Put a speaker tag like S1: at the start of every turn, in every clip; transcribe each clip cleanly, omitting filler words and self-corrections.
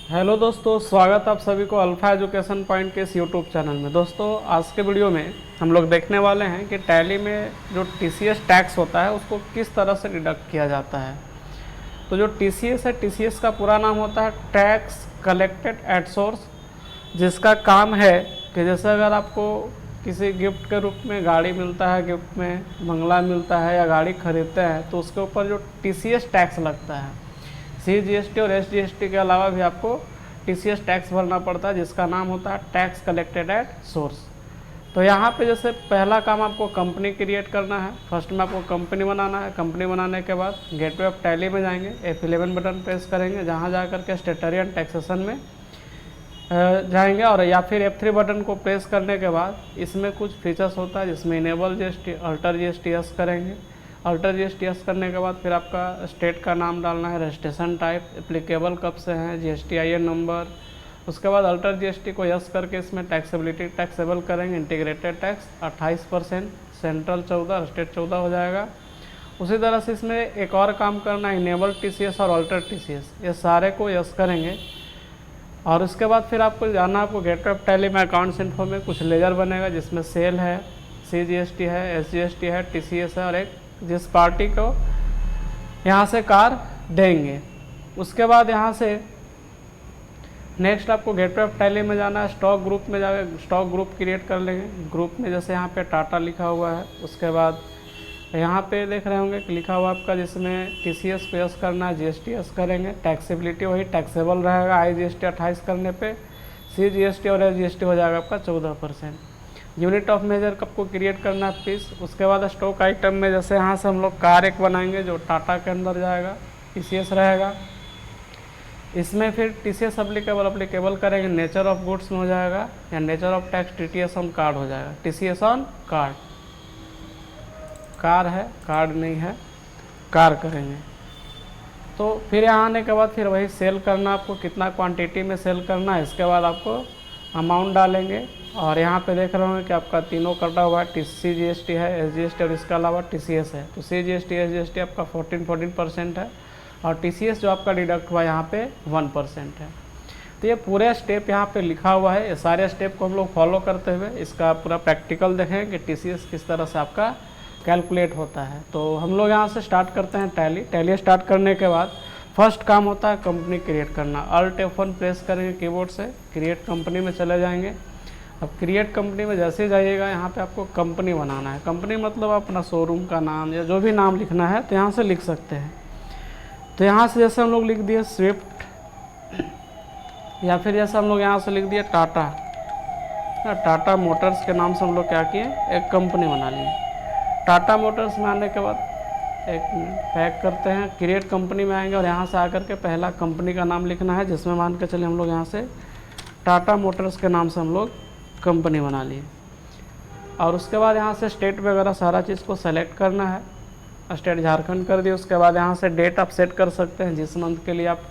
S1: Hello दोस्तों, स्वागत आप सभी को अल्फा एजुकेशन पॉइंट के इस यूट्यूब चैनल में। दोस्तों, आज के वीडियो में हम लोग देखने वाले हैं कि टैली में जो टीसीएस टैक्स होता है उसको किस तरह से डिडक्ट किया जाता है। तो जो टीसीएस है, टीसीएस का पूरा नाम होता है टैक्स कलेक्टेड एट सोर्स, जिसका काम है कि जैसे अगर आपको किसी गिफ्ट के रूप में गाड़ी मिलता है, गिफ्ट में बंगला मिलता है या गाड़ी खरीदते हैं, तो उसके ऊपर जो टीसीएस टैक्स लगता है, सीजीएसटी और एसजीएसटी के अलावा भी आपको टीसीएस टैक्स भरना पड़ता है, जिसका नाम होता है टैक्स कलेक्टेड एट सोर्स। तो यहाँ पे जैसे पहला काम आपको कंपनी क्रिएट करना है। फर्स्ट में आपको कंपनी बनाना है। कंपनी बनाने के बाद गेटवे ऑफ टैली में जाएंगे, F11 बटन प्रेस करेंगे, जहाँ जा करके स्टेटरी एंड टैक्सेशन में जाएंगे, और या फिर F3 बटन को प्रेस करने के बाद इसमें कुछ फीचर्स होता है जिसमें enable GST, alter GST yes करेंगे। अल्टर जीएसटी यस करने के बाद फिर आपका स्टेट का नाम डालना है, रजिस्ट्रेशन टाइप, एप्लीकेबल कब से हैं, GSTIN नंबर। उसके बाद अल्टर जीएसटी को यस करके इसमें टैक्सेबिलिटी टैक्सेबल करेंगे। इंटीग्रेटेड टैक्स 28%, सेंट्रल 14, स्टेट 14 हो जाएगा। उसी तरह से इसमें एक और काम करना है, इनेबल टीसीएस और अल्टर टीसीएस, ये सारे को यस करेंगे। और उसके बाद फिर आपको जाना, आपको गेटवे ऑफ टैली में अकाउंट्स इन्फो में कुछ लेजर बनेगा जिसमें सेल है, सीजीएसटी है, एसजीएसटी है, टीसीएस है, और एक जिस पार्टी को यहाँ से कार देंगे। उसके बाद यहाँ से नेक्स्ट आपको गेटवे ऑफ टैली में जाना है, स्टॉक ग्रुप में जाकर स्टॉक ग्रुप क्रिएट कर लेंगे। ग्रुप में जैसे यहाँ पे टाटा लिखा हुआ है, उसके बाद यहाँ पे देख रहे होंगे कि लिखा हुआ आपका जिसमें टीसीएस को यस करना है, जीएसटी यस करेंगे। टैक्सेबिलिटी वही टैक्सेबल रहेगा, IGST 28 करने पे, CGST और SGST हो जाएगा आपका 14%। यूनिट ऑफ मेजर कब को क्रिएट करना है, पीस। उसके बाद स्टॉक आइटम में जैसे यहाँ से हम लोग कार एक बनाएंगे जो टाटा के अंदर जाएगा, TCS रहेगा। इसमें फिर TCS अप्लीकेबल करेंगे, नेचर ऑफ गुड्स में हो जाएगा, या nature of tax TTS on card हो जाएगा। TCS ऑन कार्ड, कार है, कार्ड नहीं है, कार करेंगे। तो फिर यहाँ आने के बाद फिर वही सेल करना, आपको कितना क्वांटिटी में सेल करना है। इसके बाद आपको अमाउंट डालेंगे, और यहाँ पे देख रहे होंगे कि आपका तीनों कटा हुआ है, CGST है, SGST और इसके अलावा TCS है। तो CGST SGST आपका 14% है, और TCS जो आपका डिडक्ट हुआ यहाँ पे 1% है। तो ये पूरे स्टेप यहाँ पे लिखा हुआ है। ये सारे स्टेप को हम लोग फॉलो करते हुए इसका पूरा प्रैक्टिकल देखें कि TCS किस तरह से आपका कैलकुलेट होता है। तो हम लोग यहाँ से स्टार्ट करते हैं टैली स्टार्ट करने के बाद फर्स्ट काम होता है कंपनी क्रिएट करना। Alt F1 प्रेस करेंगे कीबोर्ड से, क्रिएट कंपनी में चले जाएंगे। अब क्रिएट कंपनी में जैसे जाइएगा, यहाँ पे आपको कंपनी बनाना है। कंपनी मतलब अपना शोरूम का नाम या जो भी नाम लिखना है तो यहाँ से लिख सकते हैं। तो यहाँ से जैसे हम लोग लिख दिए स्विफ्ट, या फिर जैसे हम लोग यहाँ से लिख दिए टाटा मोटर्स के नाम से हम लोग क्या किए, एक कंपनी बना लिए। टाटा मोटर्स में आने के बाद एक पैक करते हैं, क्रिएट कंपनी में आएंगे, और यहाँ से आकर के पहला कंपनी का नाम लिखना है, जिसमें मान के चले हम लोग यहाँ से टाटा मोटर्स के नाम से हम लोग कंपनी बना लिए। और उसके बाद यहाँ से स्टेट वगैरह सारा चीज़ को सेलेक्ट करना है। स्टेट झारखंड कर दिए। उसके बाद यहाँ से डेट आप सेट कर सकते हैं, जिस मंथ के लिए आप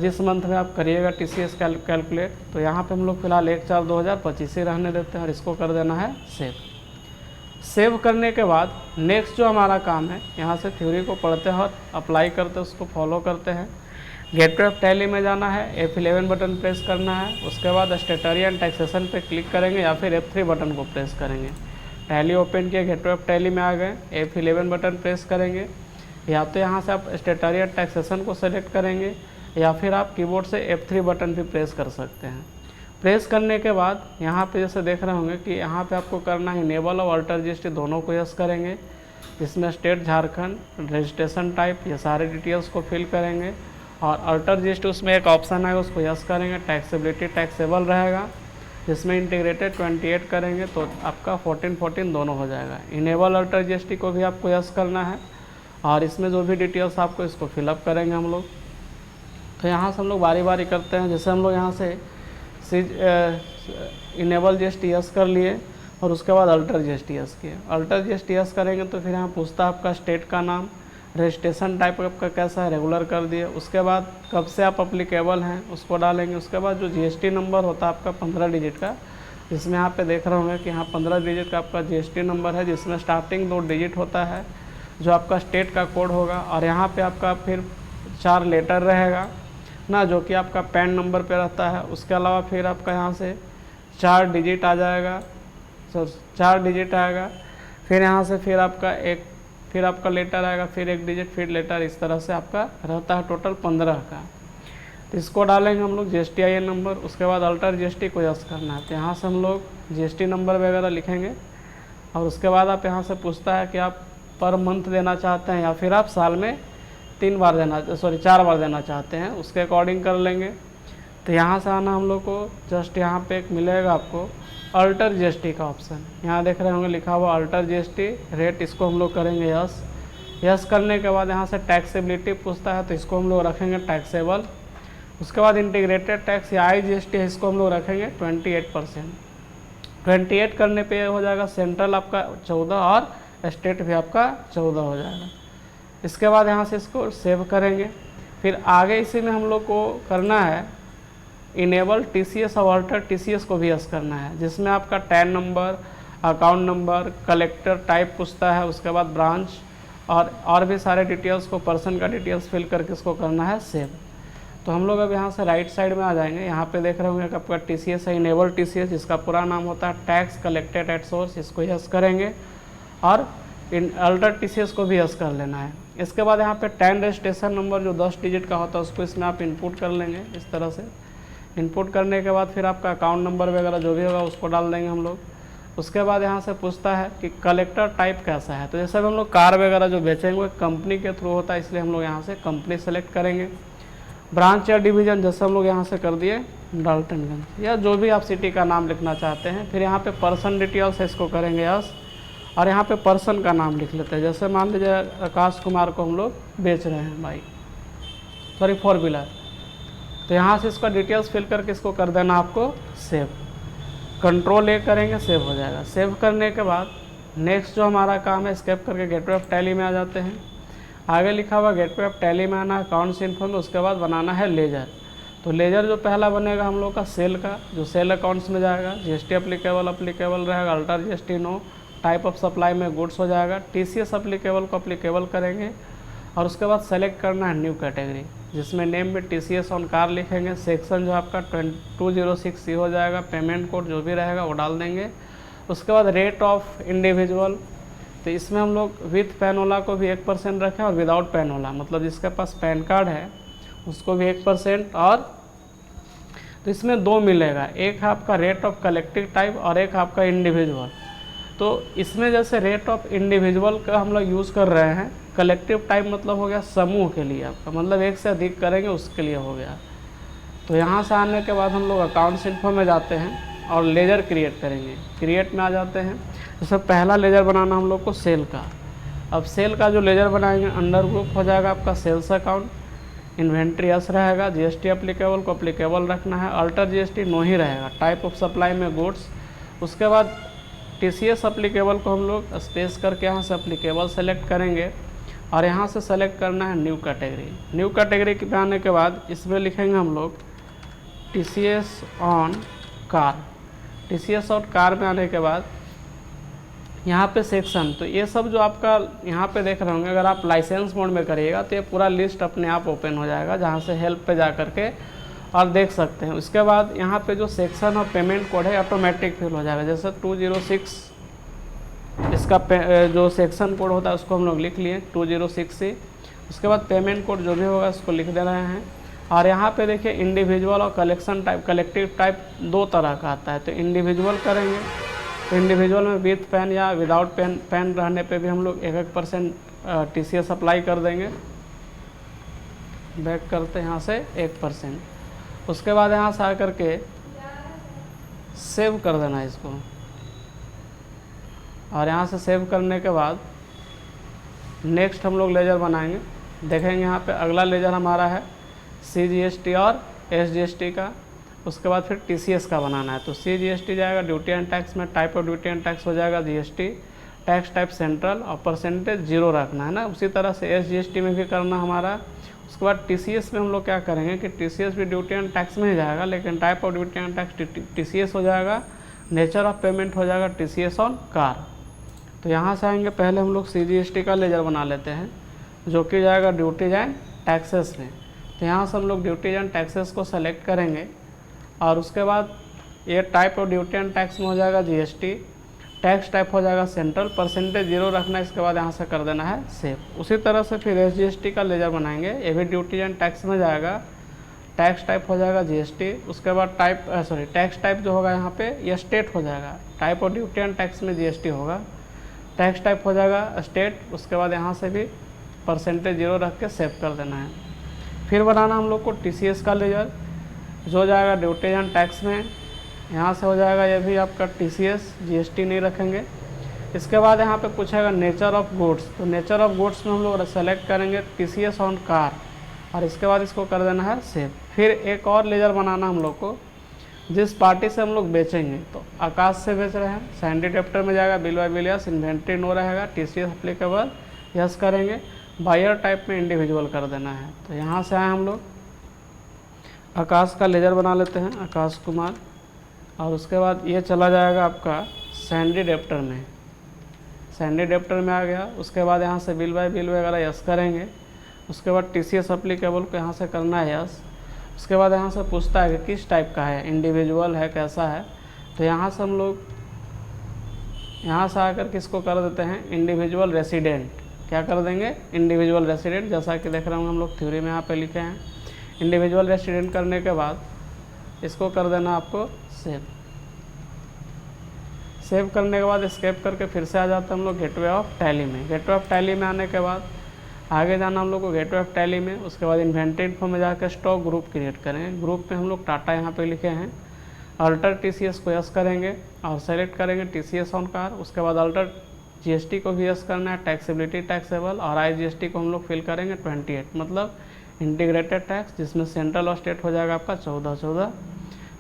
S1: जिस मंथ में आप करिएगा TCS कैलकुलेट। तो यहाँ पे हम लोग फिलहाल 1/4/2025 ही रहने देते हैं, और इसको कर देना है सेव। सेव करने के बाद नेक्स्ट जो हमारा काम है, यहाँ से थ्योरी को पढ़ते हैं और अप्लाई करते हैं, उसको फॉलो करते हैं। गेटवे ऑफ टैली में जाना है, F11 बटन प्रेस करना है। उसके बाद स्टेटरी एंड टैक्सेशन पे क्लिक करेंगे, या फिर F3 बटन को प्रेस करेंगे। टैली ओपन किया, गेटवे ऑफ टैली में आ गए, F11 बटन प्रेस करेंगे। या तो यहाँ से आप स्टेटरी एंड टैक्सेशन को सेलेक्ट करेंगे, या फिर आप कीबोर्ड से F3 बटन भी प्रेस कर सकते हैं। प्रेस करने के बाद यहाँ पे जैसे देख रहे होंगे कि यहाँ पे आपको करना है इनेबल और अल्टर जीएसटी दोनों को यस करेंगे। इसमें स्टेट झारखंड, रजिस्ट्रेशन टाइप, ये सारे डिटेल्स को फिल करेंगे। और अल्टर जीएसटी उसमें एक ऑप्शन है, उसको यस करेंगे। टैक्सेबिलिटी टैक्सेबल रहेगा, जिसमें इंटीग्रेटेड 28 करेंगे तो आपका 14 दोनों हो जाएगा। इनेबल अल्टर जीएसटी को भी आपको यस करना है, और इसमें जो भी डिटेल्स आपको इसको फिलअप करेंगे हम लोग। तो यहाँ से हम लोग बारी बारी करते हैं। जैसे हम लोग यहाँ से इनेबल जीएसटी यस कर लिए, और उसके बाद अल्टर जीएसटी यस किए। अल्टर जीएसटी यस करेंगे तो फिर यहाँ पूछता है आपका स्टेट का नाम, रजिस्ट्रेशन टाइप आपका कैसा है, रेगुलर कर दिए। उसके बाद कब से आप अप्लीकेबल हैं उसको डालेंगे। उसके बाद जो GST नंबर होता है आपका 15 डिजिट का, जिसमें यहाँ पे देख रहे होंगे कि यहाँ 15 डिजिट का आपका GST नंबर है, जिसमें स्टार्टिंग 2 डिजिट होता है जो आपका स्टेट का कोड होगा, और यहाँ पे आपका फिर 4 लेटर रहेगा। ना, जो कि आपका पैन नंबर पे रहता है। उसके अलावा फिर आपका यहाँ से 4 डिजिट आ जाएगा, 4 डिजिट आएगा। फिर यहाँ से फिर आपका लेटर आएगा, फिर 1 डिजिट, फिर लेटर, इस तरह से आपका रहता है टोटल 15 का। तो इसको डालेंगे हम लोग GSTIN नंबर। उसके बाद अल्टर GST को यस करना है, तो यहाँ से हम लोग GST नंबर वगैरह लिखेंगे। और उसके बाद आप यहाँ से पूछता है कि आप पर मंथ देना चाहते हैं या फिर आप साल में 4 बार देना चाहते हैं, उसके अकॉर्डिंग कर लेंगे। तो यहाँ से आना हम लोग को, जस्ट यहाँ पे एक मिलेगा आपको अल्टर GST का ऑप्शन, यहाँ देख रहे होंगे लिखा हुआ अल्टर GST रेट, इसको हम लोग करेंगे यस। यस करने के बाद यहाँ से टैक्सेबिलिटी पूछता है, तो इसको हम लोग रखेंगे टैक्सेबल। उसके बाद इंटीग्रेटेड टैक्स या IGST है, इसको हम लोग रखेंगे 28%। 28 करने पे हो जाएगा सेंट्रल आपका 14 और स्टेट भी आपका 14 हो जाएगा। इसके बाद यहाँ से इसको सेव करेंगे। फिर आगे इसी में हम लोग को करना है इनेबल TCS और अल्टर TCS को भी यस करना है, जिसमें आपका tan number, account number, collector type पूछता है। उसके बाद ब्रांच और भी सारे डिटेल्स को, पर्सन का डिटेल्स फिल करके इसको करना है सेव। तो हम लोग अब यहाँ से राइट साइड में आ जाएंगे। यहाँ पे देख रहे होंगे कि आपका TCS है, इनेबल TCS, जिसका पूरा नाम होता है टैक्स कलेक्टेड एट सोर्स, इसको यस करेंगे। और अल्टर TCS को भी यस कर लेना है। इसके बाद यहाँ पे टैन रजिस्ट्रेशन नंबर जो 10 डिजिट का होता है, उसको इसमें आप इनपुट कर लेंगे इस तरह से। इनपुट करने के बाद फिर आपका अकाउंट नंबर वगैरह जो भी होगा उसको डाल देंगे हम लोग। उसके बाद यहाँ से पूछता है कि कलेक्टर टाइप कैसा है, तो जैसे हम लोग कार वगैरह जो बेचेंगे वो कंपनी के थ्रू होता है, इसलिए हम लोग यहाँ से कंपनी सेलेक्ट करेंगे। ब्रांच या डिवीज़न जैसे हम लोग यहाँ से कर दिए डाल्टनगंज, या जो भी आप सिटी का नाम लिखना चाहते हैं। फिर यहाँ पे पर्सन डिटेल्स है, इसको करेंगे यस। और यहाँ पे पर्सन का नाम लिख लेते हैं, जैसे मान लीजिए आकाश कुमार को हम लोग बेच रहे हैं बाइक, 4 व्हीलर, तो यहाँ से इसका डिटेल्स फिल करके इसको कर देना आपको सेव। कंट्रोल A करेंगे, सेव हो जाएगा। सेव करने के बाद नेक्स्ट जो हमारा काम है, स्केप करके गेटवे ऑफ टैली में आ जाते हैं। आगे लिखा हुआ गेटवे ऑफ टैली में आना, अकाउंट्स इन्फो में। उसके बाद बनाना है लेजर। तो लेजर जो पहला बनेगा हम लोग का सेल का, जो सेल अकाउंट्स में जाएगा। GST अप्लीकेबल रहेगा, alter GST no. Type of supply में गुड्स हो जाएगा। TCS अप्लीकेबल को अप्लीकेबल करेंगे। और उसके बाद सेलेक्ट करना है न्यू कैटेगरी, जिसमें नेम में TCS ऑन कार लिखेंगे। सेक्शन जो आपका 206C हो जाएगा। पेमेंट कोड जो भी रहेगा वो डाल देंगे। उसके बाद रेट ऑफ इंडिविजुअल, तो इसमें हम लोग विथ पैन वाला को भी 1% रखें और विदाउट पैन वाला, मतलब जिसके पास पैन कार्ड है उसको भी 1%। और तो इसमें 2 मिलेगा, एक है आपका रेट ऑफ कलेक्टिव टाइप और एक आपका इंडिविजुअल। तो इसमें जैसे रेट ऑफ इंडिविजुअल का हम लोग यूज़ कर रहे हैं। कलेक्टिव टाइप मतलब हो गया समूह के लिए आपका, मतलब एक से अधिक करेंगे उसके लिए हो गया। तो यहाँ से आने के बाद हम लोग अकाउंट्स इन्फो में जाते हैं और लेजर क्रिएट करेंगे। क्रिएट में आ जाते हैं। जैसे पहला लेजर बनाना हम लोग को सेल का। अब सेल का जो लेजर बनाएंगे, अंडर ग्रुप हो जाएगा आपका सेल्स अकाउंट। इन्वेंट्री यस रहेगा। GST अप्लीकेबल को अप्लीकेबल रखना है। अल्टर GST नो ही रहेगा। टाइप ऑफ सप्लाई में गुड्स। उसके बाद TCS अप्लीकेबल को हम लोग स्पेस करके यहाँ से अप्लीकेबल सेलेक्ट करेंगे और यहाँ से सेलेक्ट करना है न्यू कैटेगरी। न्यू कैटेगरी पे आने के बाद इसमें लिखेंगे हम लोग TCS on car. TCS on car में आने के बाद यहाँ पे सेक्शन, तो ये सब जो आपका यहाँ पे देख रहे होंगे, अगर आप लाइसेंस मोड में करिएगा तो ये पूरा लिस्ट अपने आप ओपन हो जाएगा, जहाँ से हेल्प पे जा करके और देख सकते हैं। उसके बाद यहाँ पे जो सेक्शन और पेमेंट कोड है ऑटोमेटिक फिल हो जाएगा। जैसे 206 इसका जो सेक्शन कोड होता है उसको हम लोग लिख लिए 206C। उसके बाद पेमेंट कोड जो भी होगा उसको लिख दे रहे हैं। और यहाँ पे देखिए इंडिविजुअल और कलेक्शन टाइप, कलेक्टिव टाइप 2 तरह का आता है। तो इंडिविजुअल करेंगे तो इंडिविजुअल में विथ पैन या विदाउट पैन रहने पे भी हम लोग 1% TCS अप्लाई कर देंगे। बैक करते हैं यहाँ से 1%। उसके बाद यहाँ से आकर के सेव कर देना है इसको। और यहाँ से सेव करने के बाद नेक्स्ट हम लोग लेजर बनाएंगे। देखेंगे यहाँ पे अगला लेजर हमारा है CGST और SGST का। उसके बाद फिर TCS का बनाना है। तो CGST जाएगा ड्यूटी एंड टैक्स में। Type of duty and tax हो जाएगा GST। टैक्स टाइप सेंट्रल और परसेंटेज 0 रखना है ना। उसी तरह से SGST में भी करना हमारा। उसके बाद TCS में हम लोग क्या करेंगे कि TCS भी ड्यूटी एंड टैक्स में ही जाएगा, लेकिन type of duty and tax TCS हो जाएगा। नेचर ऑफ पेमेंट हो जाएगा TCS ऑन कार। तो यहाँ से आएंगे, पहले हम लोग CGST का लेजर बना लेते हैं, जो कि जाएगा ड्यूटीज एंड टैक्सेस में। तो यहाँ से हम लोग ड्यूटीज एंड टैक्सेस को सेलेक्ट करेंगे और उसके बाद ये type of duty and tax में हो जाएगा जीएसटी, टैक्स टाइप हो जाएगा सेंट्रल, परसेंटेज 0 रखना है, इसके बाद यहाँ से कर देना है सेव। उसी तरह से फिर एसजीएसटी का लेजर बनाएंगे, ये भी ड्यूटी एंड टैक्स में जाएगा, टैक्स टाइप हो जाएगा जीएसटी, उसके बाद टैक्स टाइप जो होगा यहाँ पे ये स्टेट हो जाएगा, टाइप और ड्यूटी एंड टैक्स में जीएसटी होगा, टैक्स टाइप हो जाएगा स्टेट, उसके बाद यहाँ से भी परसेंटेज 0 रख के सेव कर देना है। फिर बनाना हम लोग को टीसीएस का लेजर जो जाएगा ड्यूटी एंड टैक्स में, यहाँ से हो जाएगा ये भी आपका टीसीएस, जीएसटी नहीं रखेंगे। इसके बाद यहाँ पे पूछेगा नेचर ऑफ गुड्स, तो नेचर ऑफ गुड्स में हम लोग सेलेक्ट करेंगे टीसीएस ऑन कार और इसके बाद इसको कर देना है सेव। फिर एक और लेजर बनाना हम लोग को, जिस पार्टी से हम लोग बेचेंगे, तो आकाश से बेच रहे हैं, सैंडी डेप्टर में जाएगा, bill by bill yes, inventory no रहेगा, टीसीएस अप्लीकेबल यस करेंगे, बायर टाइप में इंडिविजुअल कर देना है। तो यहाँ से आए हम लोग आकाश का लेजर बना लेते हैं, आकाश कुमार, और उसके बाद ये चला जाएगा आपका सैंडी डेप्टर में, सैंडी डेप्टर में आ गया। उसके बाद यहाँ से बिल बाय बिल वगैरह यस करेंगे, उसके बाद टीसीएस अप्लीकेबल को यहाँ से करना है यस। उसके बाद यहाँ से पूछता है कि किस टाइप का है, इंडिविजुअल है कैसा है, तो यहाँ से हम लोग यहाँ से आकर किसको कर देते हैं इंडिविजुअल रेसिडेंट, क्या कर देंगे इंडिविजुअल रेसिडेंट, जैसा कि देख रहे होंगे हम लोग थ्योरी में यहाँ पे लिखे हैं। इंडिविजुअल रेसिडेंट करने के बाद इसको कर देना आपको सेव। सेव करने के बाद एस्केप करके फिर से आ जाते हैं हम लोग गेटवे ऑफ टैली में। गेटवे ऑफ टैली में आने के बाद आगे जाना हम लोग को गेटवे ऑफ टैली में, उसके बाद इन्वेंट्री इन्फो में जाकर स्टॉक ग्रुप क्रिएट करेंगे। ग्रुप में हम लोग टाटा यहाँ पे लिखे हैं, अल्टर टीसीएस को यस करेंगे और सेलेक्ट करेंगे टीसीएस ऑन कार। उसके बाद अल्टर जीएसटी को भी यस करना है, टैक्सेबिलिटी टैक्सेबल, और आईजीएसटी को हम लोग फिल करेंगे 28, मतलब इंटीग्रेटेड टैक्स, जिसमें सेंट्रल और स्टेट हो जाएगा आपका 14।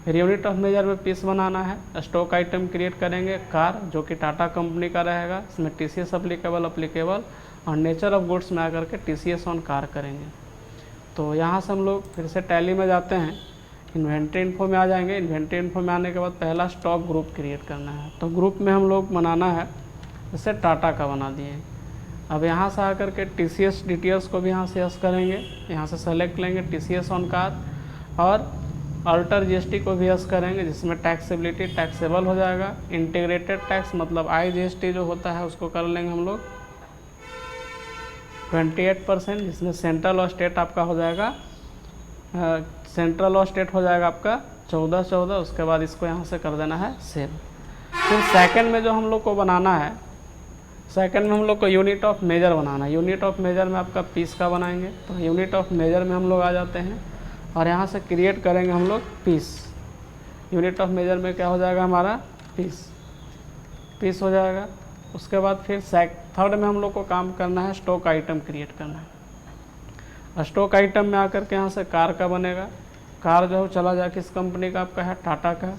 S1: फिर यूनिट ऑफ मेजर में पीस बनाना है, स्टॉक आइटम क्रिएट करेंगे कार, जो कि टाटा कंपनी का रहेगा, इसमें टीसीएस अप्लीकेबल और नेचर ऑफ गुड्स में आकर के टीसीएस ऑन कार करेंगे। तो यहाँ से हम लोग फिर से टैली में जाते हैं, इन्वेंट्री इन्फो में आ जाएंगे। इन्वेंट्री इन्फो में आने के बाद पहला स्टॉक ग्रुप क्रिएट करना है, तो ग्रुप में हम लोग बनाना है, जैसे टाटा का बना दिए। अब यहाँ से आकर के टीसीएस डिटेल्स को भी यहाँ से यस करेंगे, यहाँ से सेलेक्ट लेंगे टीसीएस ऑन कार और अल्टर जीएसटी को भी यस करेंगे, जिसमें टैक्सेबिलिटी टैक्सेबल हो जाएगा। इंटीग्रेटेड टैक्स मतलब आईजीएसटी जो होता है उसको कर लेंगे हम लोग 28%, जिसमें सेंट्रल और स्टेट आपका हो जाएगा सेंट्रल और स्टेट हो जाएगा आपका 14। उसके बाद इसको यहाँ से कर देना है सेव। फिर सेकंड में जो हम लोग को बनाना है, सेकंड में हम लोग को यूनिट ऑफ मेजर बनाना है। यूनिट ऑफ मेजर में आपका पीस का बनाएंगे, तो यूनिट ऑफ मेजर में हम लोग आ जाते हैं और यहाँ से क्रिएट करेंगे हम लोग पीस। यूनिट ऑफ मेजर में क्या हो जाएगा हमारा पीस हो जाएगा। उसके बाद फिर थर्ड में हम लोग को काम करना है, स्टॉक आइटम क्रिएट करना है। स्टॉक आइटम में आकर के यहाँ से कार का बनेगा, कार जो है चला जाए किस कंपनी का आपका है, टाटा का।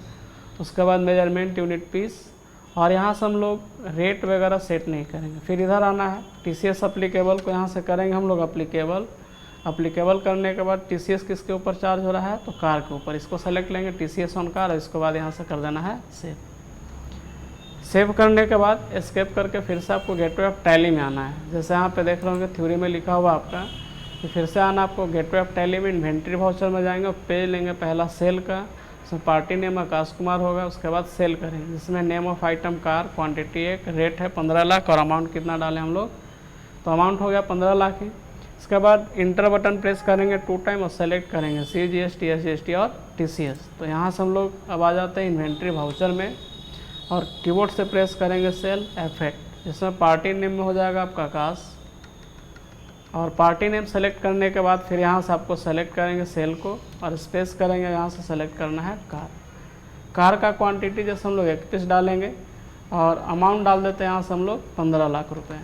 S1: उसके बाद मेजरमेंट यूनिट पीस, और यहाँ से हम लोग रेट वगैरह सेट नहीं करेंगे। फिर इधर आना है, टीसीएस अप्लीकेबल को यहाँ से करेंगे हम लोग अप्लीकेबल करने के बाद टीसीएस किसके ऊपर चार्ज हो रहा है, तो कार के ऊपर, इसको सेलेक्ट लेंगे टीसीएस ऑन कार, और इसके बाद यहाँ से कर देना है सेव करने के बाद एस्केप करके फिर से आपको गेटवे ऑफ टैली में आना है। जैसे यहाँ पे देख रहे होंगे थ्योरी में लिखा हुआ आपका, तो फिर से आना आपको गेटवे ऑफ टैली में, इन्वेंट्री वाउचर में जाएंगे और पेज लेंगे पहला सेल का, उसमें पार्टी नेम आकाश कुमार होगा। उसके बाद सेल करेंगे, जिसमें name of item car, quantity 1, rate है 15 लाख और अमाउंट कितना डालें हम लोग, तो अमाउंट हो गया 15 लाख ही। इसके बाद इंटर बटन प्रेस करेंगे 2 टाइम और सेलेक्ट करेंगे CGST, SGST और TCS। तो यहाँ से हम लोग अब आ जाते हैं इन्वेंट्री वाउचर में और कीबोर्ड से प्रेस करेंगे सेल F8, जिसमें पार्टी नेम में हो जाएगा आपका आकाश। और पार्टी नेम सेलेक्ट करने के बाद फिर यहाँ से आपको सेलेक्ट करेंगे सेल को और स्पेस करेंगे, यहाँ से सेलेक्ट करना है कार का क्वांटिटी जैसे हम लोग 31 डालेंगे और अमाउंट डाल देते हैं यहाँ से हम लोग 15 लाख रुपए।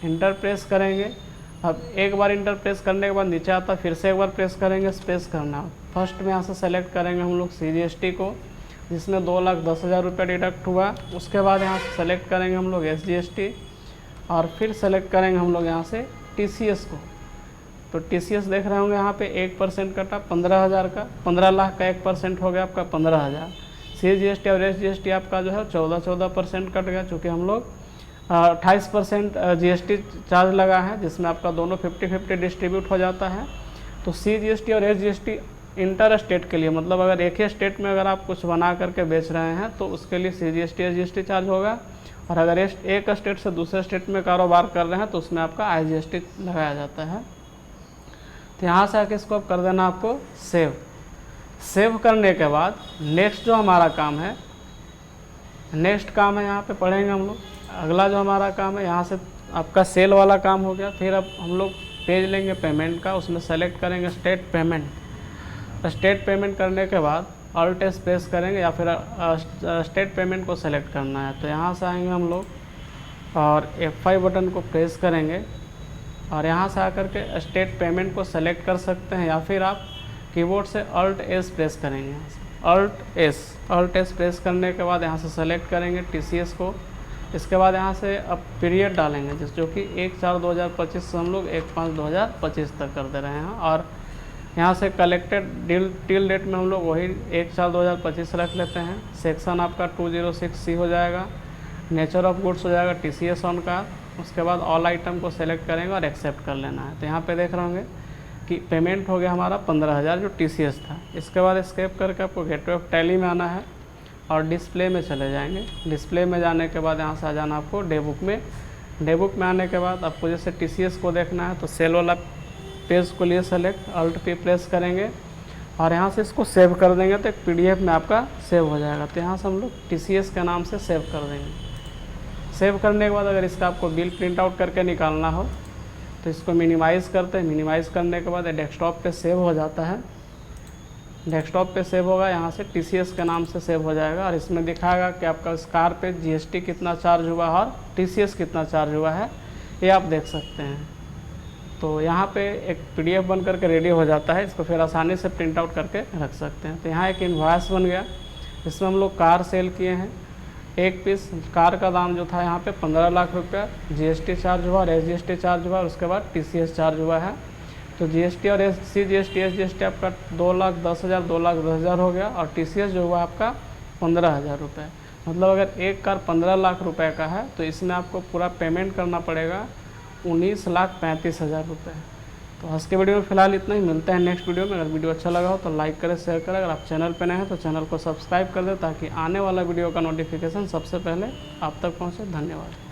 S1: इंटर प्रेस करेंगे। अब एक बार इंटर प्रेस करने के बाद नीचे आता फिर से एक बार प्रेस करेंगे, स्पेस करना। फर्स्ट में यहाँ से सेलेक्ट करेंगे हम लोग CGST को, जिसमें 2,10,000 रुपये डिडक्ट हुआ। उसके बाद यहाँ से सेलेक्ट करेंगे हम लोग SGST और फिर सेलेक्ट करेंगे हम लोग यहाँ से TCS को। तो TCS देख रहे होंगे यहाँ पे 1% कटा 15,000 का, 15 लाख का 1% हो गया आपका 15,000। CGST और SGST आपका जो है 14% कट गया, चूँकि हम लोग 28% GST चार्ज लगा है, जिसमें आपका दोनों 50-50 डिस्ट्रीब्यूट हो जाता है। तो CGST और SGST इंटर स्टेट के लिए, मतलब अगर एक ही स्टेट में अगर आप कुछ बना करके बेच रहे हैं तो उसके लिए CGST SGST चार्ज होगा, और अगर एक स्टेट से दूसरे स्टेट में कारोबार कर रहे हैं तो उसमें आपका IGST लगाया जाता है। तो यहाँ से आके इसको अब कर देना आपको सेव करने के बाद नेक्स्ट जो हमारा काम है, नेक्स्ट काम है यहाँ पे पढ़ेंगे हम लोग। अगला जो हमारा काम है, यहाँ से आपका सेल वाला काम हो गया। फिर अब हम लोग पेज लेंगे पेमेंट का, उसमें सेलेक्ट करेंगे स्टेट पेमेंट। स्टेट पेमेंट करने के बाद ऑल्ट एस प्रेस करेंगे या फिर स्टेट पेमेंट को सेलेक्ट करना है। तो यहाँ से आएंगे हम लोग और F5 बटन को प्रेस करेंगे और यहाँ से आकर के स्टेट पेमेंट को सेलेक्ट कर सकते हैं, या फिर आप कीबोर्ड से ऑल्ट एस प्रेस करेंगे। ऑल्ट एस प्रेस करने के बाद यहाँ से सेलेक्ट करेंगे TCS को। इसके बाद यहाँ से अब पीरियड डालेंगे, जो कि 1/4/2025 से हम लोग 1/5/2025 तक कर दे रहे हैं। और यहाँ से कलेक्टेड टिल डेट में हम लोग वही 1/4/2025 रख लेते हैं। सेक्शन आपका 206C हो जाएगा, नेचर ऑफ गुड्स हो जाएगा TCS ऑन का। उसके बाद ऑल आइटम को सेलेक्ट करेंगे और एक्सेप्ट कर लेना है। तो यहाँ पे देख रहे होंगे कि पेमेंट हो गया हमारा 15,000 जो TCS था। इसके बाद एस्केप करके आपको गेटवे ऑफ टैली में आना है और डिस्प्ले में चले जाएंगे। डिस्प्ले में जाने के बाद यहाँ से आ जाना आपको डे बुक में। डे बुक में आने के बाद आपको जैसे TCS को देखना है तो सेल वाला पेज को लिए सेलेक्ट ऑल्ट पे प्रेस करेंगे और यहाँ से इसको सेव कर देंगे तो एक PDF में आपका सेव हो जाएगा। तो यहाँ से हम लोग TCS के नाम से सेव कर देंगे। सेव करने के बाद अगर इसका आपको बिल प्रिंट आउट करके निकालना हो तो इसको मिनिमाइज़ करते हैं। मिनिमाइज़ करने के बाद डेस्कटॉप पे सेव हो जाता है। डेस्कटॉप पे सेव होगा, यहाँ से TCS के नाम से सेव हो जाएगा और इसमें दिखाएगा कि आपका इस कार पे GST कितना चार्ज हुआ है और TCS कितना चार्ज हुआ है, ये आप देख सकते हैं। तो यहाँ पे एक PDF बन करके रेडी हो जाता है। इसको फिर आसानी से प्रिंट आउट करके रख सकते हैं। तो यहाँ एक इनवॉइस बन गया, इसमें हम लोग कार सेल किए हैं। एक पीस कार का दाम जो था यहाँ पे 15 लाख रुपया, GST चार्ज हुआ और SGST चार्ज हुआ और उसके बाद TCS चार्ज हुआ है। तो GST और CGST SGST आपका 2,10,000 2,10,000 हो गया और TCS जो हुआ आपका 15,000 रुपये। मतलब अगर एक कार 15 लाख रुपए का है तो इसमें आपको पूरा पेमेंट करना पड़ेगा 19,35,000 रुपये। तो आज के वीडियो में फिलहाल इतना ही। मिलते हैं नेक्स्ट वीडियो में। अगर वीडियो अच्छा लगा हो तो लाइक करें, शेयर करें। अगर आप चैनल पर नए हैं तो चैनल को सब्सक्राइब कर दें ताकि आने वाला वीडियो का नोटिफिकेशन सबसे पहले आप तक पहुँचे। धन्यवाद।